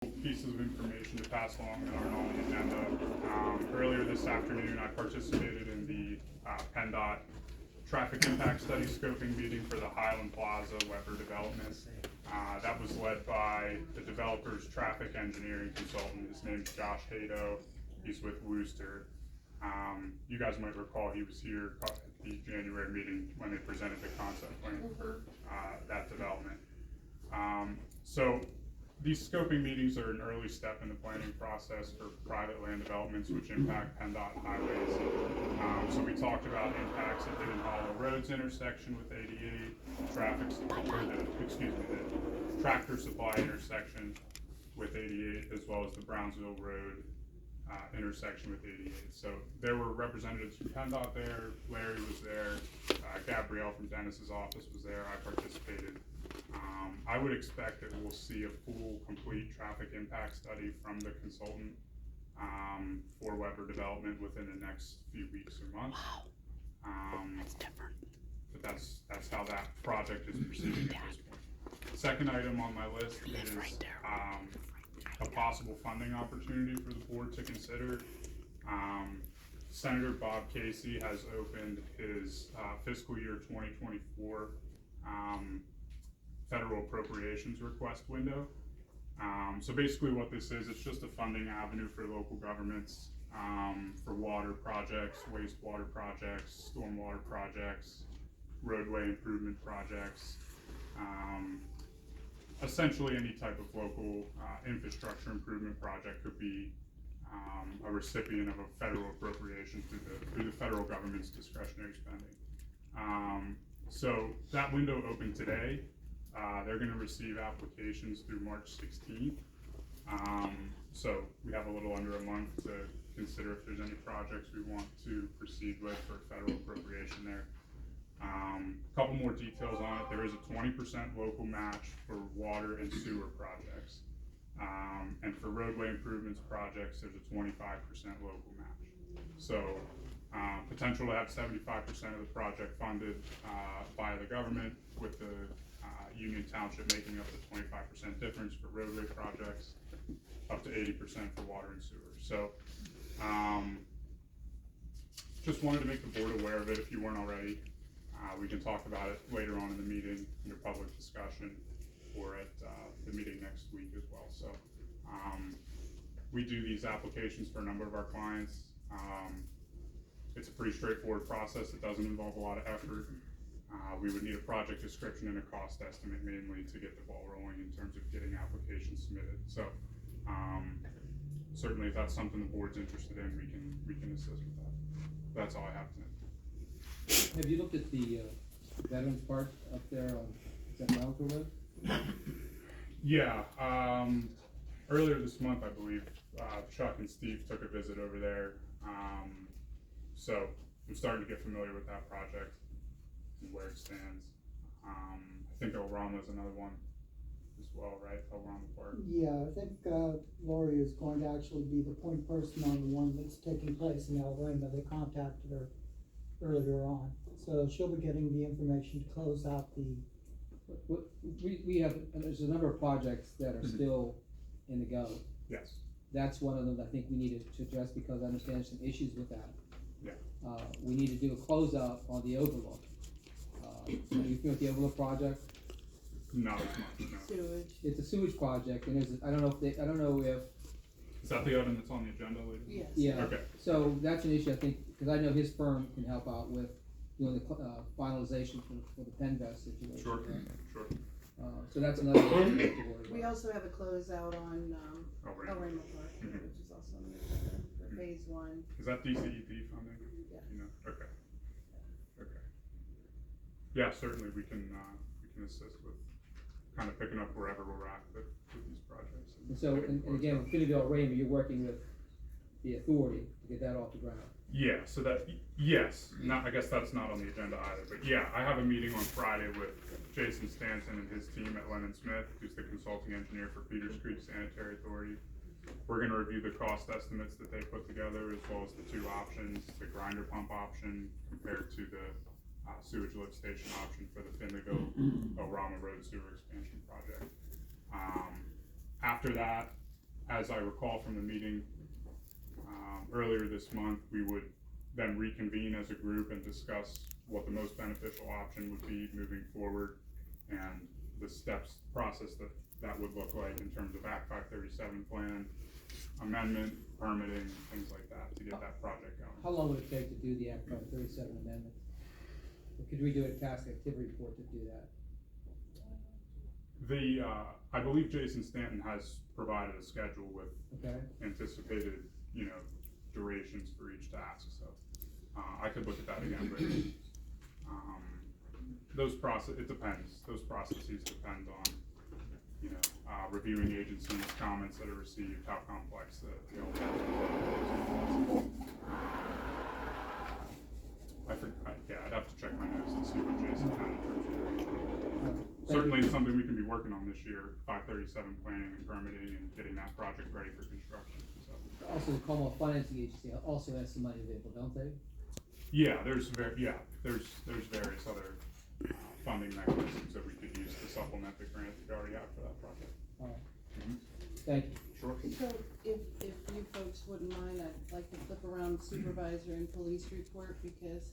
pieces of information to pass along that aren't on the agenda. Earlier this afternoon, I participated in the PennDOT traffic impact study scoping meeting for the Highland Plaza Weber development. That was led by the developer's traffic engineering consultant. His name's Josh Hato. He's with Wooster. You guys might recall he was here at the January meeting when they presented the concept plan for that development. So these scoping meetings are an early step in the planning process for private land developments which impact PennDOT highways. So we talked about impacts at Hidden Hollow Roads intersection with 88, the Tractor Supply intersection with 88, as well as the Brownsville Road intersection with 88. So there were representatives from PennDOT there, Larry was there, Gabrielle from Dennis's office was there, I participated. I would expect that we'll see a full, complete traffic impact study from the consultant for Weber development within the next few weeks or months. That's different. But that's how that project is proceeding at this point. Second item on my list is a possible funding opportunity for the board to consider. Senator Bob Casey has opened his fiscal year 2024 federal appropriations request window. So basically what this is, it's just a funding avenue for local governments for water projects, wastewater projects, stormwater projects, roadway improvement projects, essentially any type of local infrastructure improvement project could be a recipient of a federal appropriation through the federal government's discretionary spending. So that window opened today. They're going to receive applications through March 16th. So we have a little under a month to consider if there's any projects we want to proceed with for federal appropriation there. A couple more details on it. There is a 20% local match for water and sewer projects. And for roadway improvements projects, there's a 25% local match. So potential to have 75% of the project funded by the government, with the Union Township making up the 25% difference for roadway projects, up to 80% for water and sewer. So just wanted to make the board aware of it if you weren't already. We can talk about it later on in the meeting, in your public discussion, or at the meeting next week as well. So we do these applications for a number of our clients. It's a pretty straightforward process. It doesn't involve a lot of effort. We would need a project description and a cost estimate mainly to get the ball rolling in terms of getting applications submitted. So certainly if that's something the board's interested in, we can assist with that. That's all I have tonight. Have you looked at the Veterans Park up there on, is that Malcolm Road? Yeah, earlier this month, I believe, Chuck and Steve took a visit over there. So I'm starting to get familiar with that project and where it stands. I think El Rama is another one as well, right? El Rama Park. Yeah, I think Lori is going to actually be the point person on the one that's taking place in El Rama. They contacted her earlier on. So she'll be getting the information to close out the. We have, there's a number of projects that are still in the go. Yes. That's one of them I think we needed to address, because I understand there's some issues with that. Yeah. We need to do a closeout on the overlook. Are you familiar with the overlook project? Not as much, no. Sewage. It's a sewage project, and there's, I don't know if Is that the item that's on the agenda later? Yes. yeah. Okay. So that's an issue, I think, because I know his firm can help out with doing the finalization for the Penvest situation. Sure, sure. So that's another thing we have to worry about. We also have a closeout on Oh, El right. Rama Park, Mhm. which is also on the agenda for phase one. Is that DCEP funding? Yes. You know, okay. Okay. Yeah, certainly we can assist with kind of picking up wherever we're at with these projects. And so, and again, with Finneville Raymond, you're working with the authority to get that off the ground. Yeah, so that, yes, not, I guess that's not on the agenda either, but yeah, I have a meeting on Friday with Jason Stanton and his team at Lennon Smith, who's the consulting engineer for Peters Creek Sanitary Authority. We're gonna review the cost estimates that they put together, as well as the two options, the grinder pump option compared to the sewage lift station option for the Finneville El Rama Road Sewer Expansion Project. After that, as I recall from the meeting, earlier this month, we would then reconvene as a group and discuss what the most beneficial option would be moving forward and the steps, process that would look like in terms of Act 537 plan, amendment, permitting, things like that to get that project going. How long would it take to do the Act 537 amendment? Or could we do a task activity report to do that? I believe Jason Stanton has provided a schedule with Okay, anticipated, durations for each task, so, I could look at that again, but, it depends, those processes depend on, reviewing agencies, comments that are received, how complex the I'd have to check my notes to see what Jason had in terms of duration. Certainly, it's something we can be working on this year, 537 planning and permitting and getting that project ready for construction, so. also the Commonwealth Financing Agency also has some money available, don't they? Yeah, there's various other funding mechanisms that we could use to supplement the grant that we already have for that project. Alright, thank you. Sure. So if you folks wouldn't mind, I'd like to flip around supervisor and police report because